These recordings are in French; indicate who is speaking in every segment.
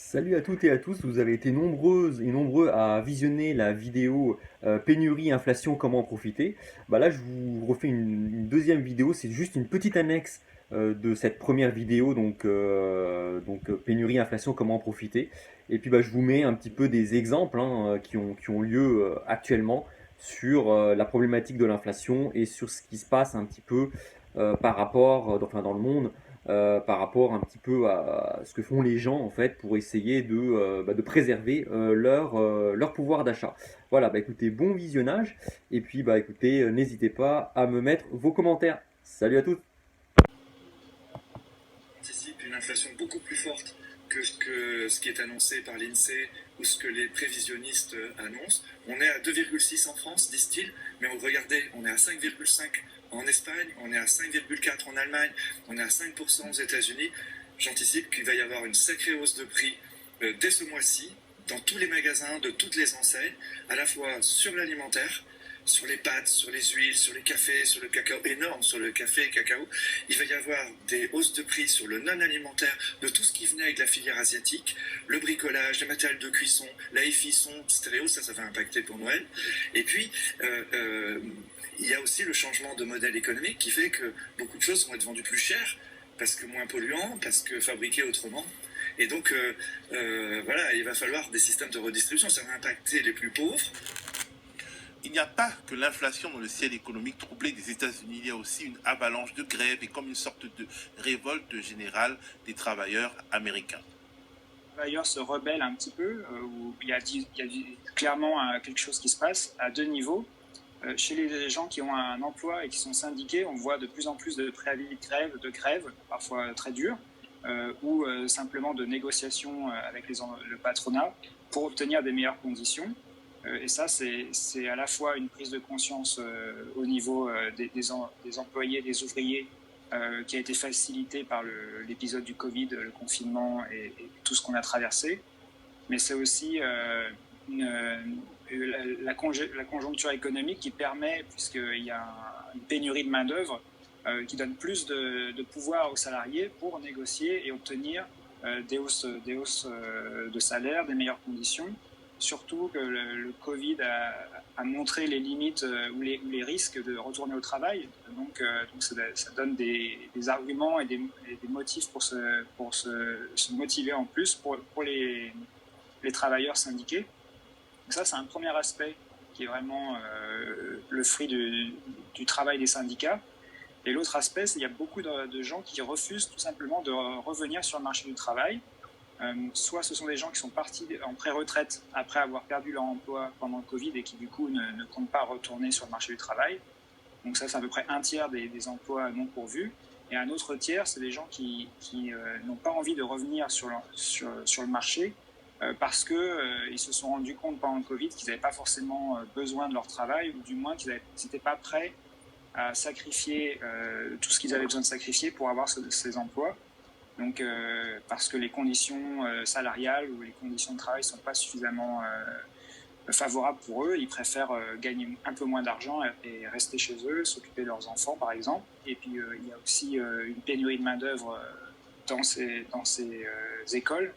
Speaker 1: Salut à toutes et à tous, vous avez été nombreuses et nombreux à visionner la vidéo pénurie, inflation, comment en profiter. Bah là je vous refais une deuxième vidéo, c'est juste une petite annexe de cette première vidéo, pénurie, inflation, comment en profiter. Et puis bah, je vous mets un petit peu des exemples qui ont lieu actuellement sur la problématique de l'inflation et sur ce qui se passe un petit peu par rapport, dans le monde par rapport un petit peu à ce que font les gens en fait pour essayer de préserver leur pouvoir d'achat. Voilà, bah écoutez, bon visionnage et puis bah écoutez, n'hésitez pas à me mettre vos commentaires. Salut à tous.
Speaker 2: Anticipe une inflation beaucoup plus forte que ce qui est annoncé par l'INSEE ou ce que les prévisionnistes annoncent. On est à 2,6 en France, disent-ils, mais regardez, on est à 5,5 en Espagne, on est à 5,4 en Allemagne, on est à 5% aux États-Unis. J'anticipe qu'il va y avoir une sacrée hausse de prix dès ce mois-ci dans tous les magasins de toutes les enseignes, à la fois sur l'alimentaire, sur les pâtes, sur les huiles, sur les cafés, sur le cacao, énorme sur le café et cacao. Il va y avoir des hausses de prix sur le non alimentaire de tout ce qui venait avec la filière asiatique, le bricolage, les matériels de cuisson, la FI-son, stéréo, ça va impacter pour Noël. Et puis, il y a aussi le changement de modèle économique qui fait que beaucoup de choses vont être vendues plus chères, parce que moins polluants, parce que fabriquées autrement. Et donc, voilà, il va falloir des systèmes de redistribution. Ça va impacter les plus pauvres.
Speaker 3: Il n'y a pas que l'inflation dans le ciel économique troublé des États-Unis, il y a aussi une avalanche de grèves et comme une sorte de révolte générale des travailleurs américains.
Speaker 4: Les travailleurs se rebellent un petit peu, où clairement quelque chose qui se passe à deux niveaux. Chez les gens qui ont un emploi et qui sont syndiqués, on voit de plus en plus de préavis de grève, parfois très durs, ou simplement de négociations avec le patronat pour obtenir des meilleures conditions. Et ça, c'est à la fois une prise de conscience au niveau des employés, des ouvriers, qui a été facilitée par l'épisode du Covid, le confinement et tout ce qu'on a traversé. Mais c'est aussi la conjoncture économique qui permet, puisqu'il y a une pénurie de main-d'œuvre, qui donne plus de pouvoir aux salariés pour négocier et obtenir des hausses de salaire, des meilleures conditions. Surtout que le Covid a montré les limites ou les risques de retourner au travail. Donc ça donne des arguments et des motifs pour se motiver en plus pour les travailleurs syndiqués. Donc ça, c'est un premier aspect qui est vraiment le fruit du travail des syndicats. Et l'autre aspect, c'est qu'il y a beaucoup de gens qui refusent tout simplement de revenir sur le marché du travail. Soit ce sont des gens qui sont partis en pré-retraite après avoir perdu leur emploi pendant le Covid et qui du coup ne comptent pas retourner sur le marché du travail. Donc ça, c'est à peu près un tiers des emplois non pourvus. Et un autre tiers, c'est des gens qui n'ont pas envie de revenir sur le marché parce qu'ils se sont rendus compte pendant le Covid qu'ils n'avaient pas forcément besoin de leur travail, ou du moins qu'ils n'étaient pas prêts à sacrifier tout ce qu'ils avaient besoin de sacrifier pour avoir ces emplois. Donc, parce que les conditions salariales ou les conditions de travail ne sont pas suffisamment favorables pour eux, ils préfèrent gagner un peu moins d'argent et rester chez eux, s'occuper de leurs enfants par exemple. Et puis il y a aussi une pénurie de main-d'œuvre dans ces écoles.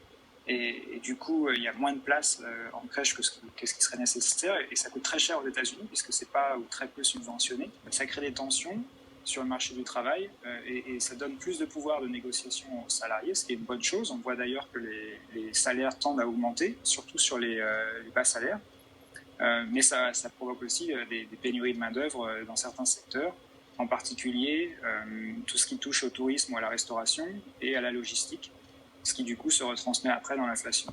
Speaker 4: Et du coup, il y a moins de place en crèche que ce qui serait nécessaire. Et ça coûte très cher aux États-Unis puisque c'est pas ou très peu subventionné. Ça crée des tensions sur le marché du travail et ça donne plus de pouvoir de négociation aux salariés, ce qui est une bonne chose. On voit d'ailleurs que les salaires tendent à augmenter, surtout sur les bas salaires. Mais ça provoque aussi des pénuries de main-d'œuvre dans certains secteurs, en particulier tout ce qui touche au tourisme ou à la restauration et à la logistique, ce qui du coup se retransmet après dans l'inflation.